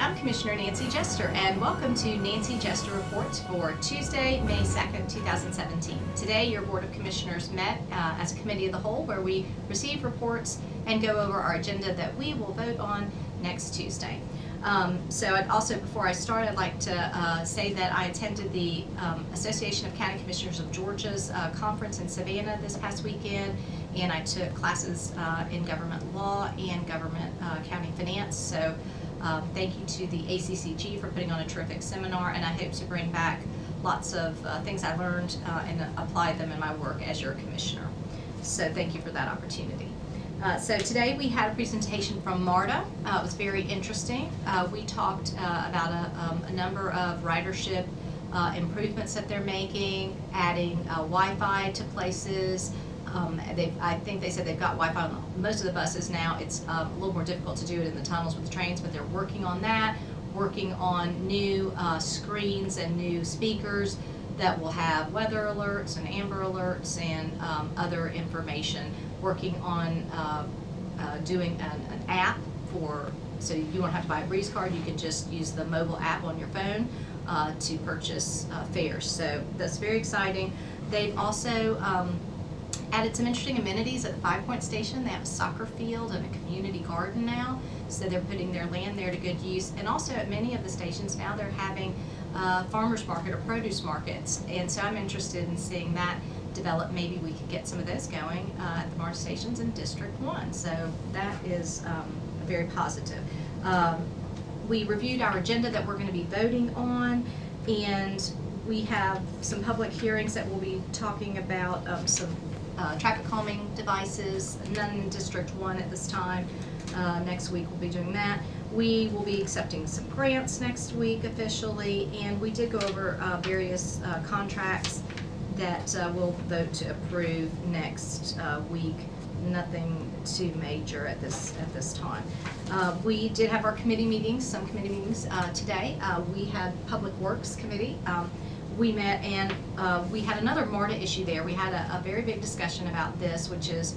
I'm Commissioner Nancy Jester, and welcome to Nancy Jester Reports for Tuesday, May 2nd, 2017. Today, your Board of Commissioners met as a committee of the whole, where we receive reports and go over our agenda that we will vote on next Tuesday. So I'd also, before I start, I'd like to say that I attended the Association of County Commissioners of Georgia's conference in Savannah this past weekend, and I took classes in government law and government county finance. So thank you to the ACCG for putting on a terrific seminar, and I hope to bring back lots of things I learned and apply them in my work as your commissioner. So thank you for that opportunity. So today we had a presentation from MARTA. It was very interesting. We talked about a number of ridership improvements that they're making, adding Wi-Fi to places. I think they said they've got Wi-Fi on most of the buses now. It's a little more difficult to do it in the tunnels with the trains, but they're working on that, working on new screens and new speakers that will have weather alerts and amber alerts and other information, working on doing an app so you won't have to buy a Breeze card. You can just use the mobile app on your phone to purchase fares. So that's very exciting. They've also added some interesting amenities at the 5 Point Station. They have a soccer field and a community garden now, so they're putting their land there to good use. And also at many of the stations now they're having farmers market or produce markets, and so I'm interested in seeing that develop. Maybe we could get some of those going at the MARTA stations in District 1, so that is very positive. We reviewed our agenda that we're going to be voting on, and we have some public hearings that we'll be talking about some traffic calming devices, none in District 1 at this time. Next week we'll be doing that. We will be accepting some grants next week officially, and we did go over various contracts that we'll vote to approve next week. Nothing too major at this time. We did have our committee meetings, some committee meetings today. We had Public Works Committee. We met and we had another MARTA issue there. We had a very big discussion about this, which is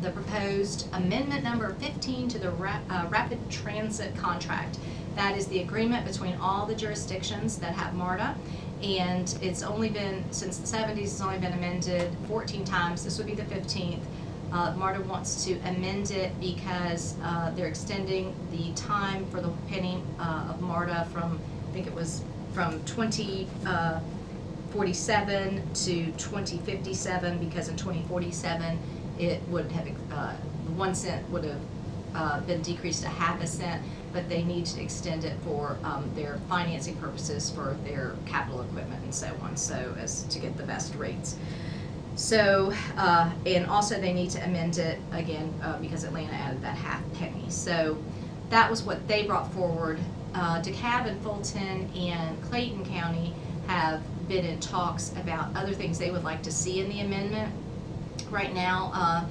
the proposed amendment number 15 to the Rapid Transit Contract. That is the agreement between all the jurisdictions that have MARTA, and it's only been, since the 70s, it's only been amended 14 times. This would be the 15th. MARTA wants to amend it because they're extending the time for the penning of MARTA from, I think it was from 2047 to 2057, because in 2047 it would have, 1 cent would have been decreased to ½ cent, but they need to extend it for their financing purposes for their capital equipment and so on, so as to get the best rates. So, and also they need to amend it again because Atlanta added that ½ penny. So that was what they brought forward. DeKalb and Fulton and Clayton County have been in talks about other things they would like to see in the amendment. Right now,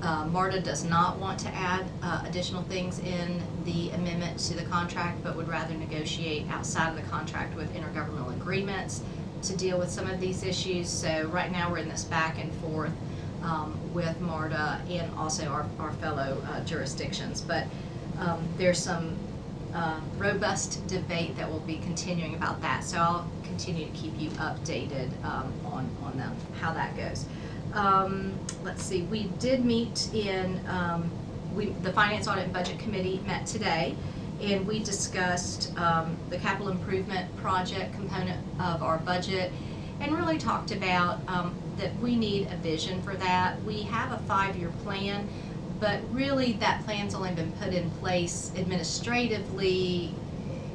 MARTA does not want to add additional things in the amendment to the contract, but would rather negotiate outside of the contract with intergovernmental agreements to deal with some of these issues. So right now we're in this back and forth with MARTA and also our fellow jurisdictions. But there's some robust debate that will be continuing about that. So I'll continue to keep you updated on how that goes. Let's see, we did meet in, the Finance Audit and Budget Committee met today, and we discussed the capital improvement project component of our budget and really talked about that we need a vision for that. We have a 5-year plan, but really that plan's only been put in place administratively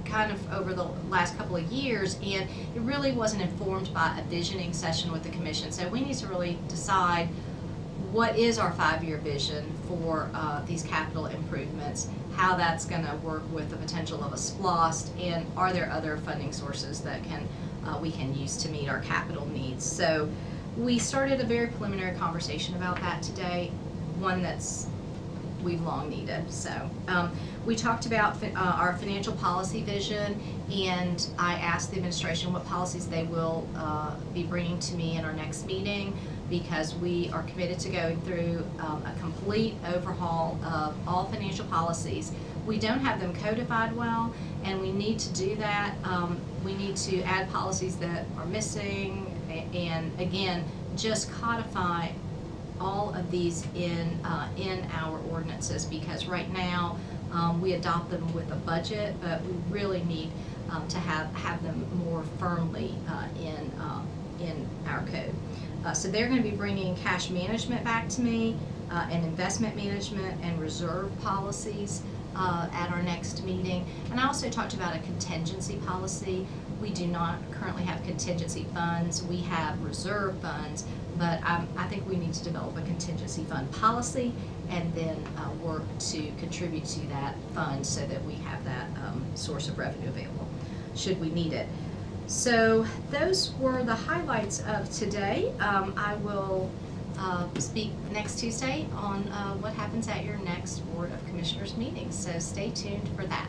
kind of over the last couple of years, and it really wasn't informed by a visioning session with the commission. So we need to really decide what is our 5-year vision for these capital improvements, how that's going to work with the potential of a SPLOST, and are there other funding sources that we can use to meet our capital needs. So we started a very preliminary conversation about that today, one that's we've long needed. So we talked about our financial policy vision, and I asked the administration what policies they will be bringing to me in our next meeting, because we are committed to going through a complete overhaul of all financial policies. We don't have them codified well, and we need to do that. We need to add policies that are missing, and again, just codify all of these in our ordinances, because right now we adopt them with a budget, but we really need to have them more firmly in our code. So they're going to be bringing cash management back to me, and investment management and reserve policies at our next meeting. And I also talked about a contingency policy. We do not currently have contingency funds. We have reserve funds, but I think we need to develop a contingency fund policy and then work to contribute to that fund so that we have that source of revenue available should we need it. So those were the highlights of today. I will speak next Tuesday on what happens at your next Board of Commissioners meeting, so stay tuned for that.